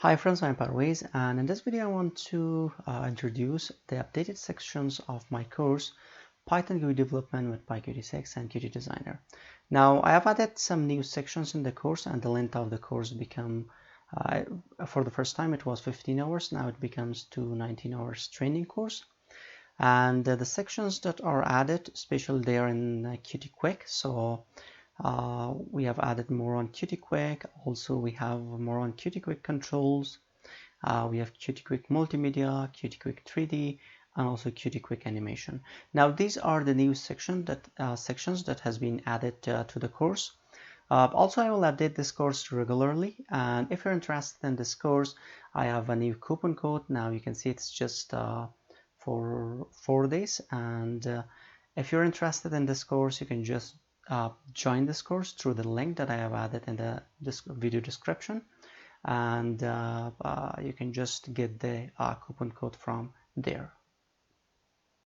Hi friends, I'm Parvez, and in this video I want to introduce the updated sections of my course Python GUI Development with PyQt6 and Qt Designer. Now I have added some new sections in the course, and the length of the course become for the first time it was 15 hours. Now it becomes to 19 hours training course, and the sections that are added, especially there in Qt so we have added more on Qt. Also we have more on Qt controls. We have Qt multimedia, Qt 3D, and also Qt animation. Now these are the new sections that has been added to the course. Also, I will update this course regularly, and if you're interested in this course, I have a new coupon code. Now you can see it's just for 4 days, and if you're interested in this course, you can just join this course through the link that I have added in the video description, and you can just get the coupon code from there.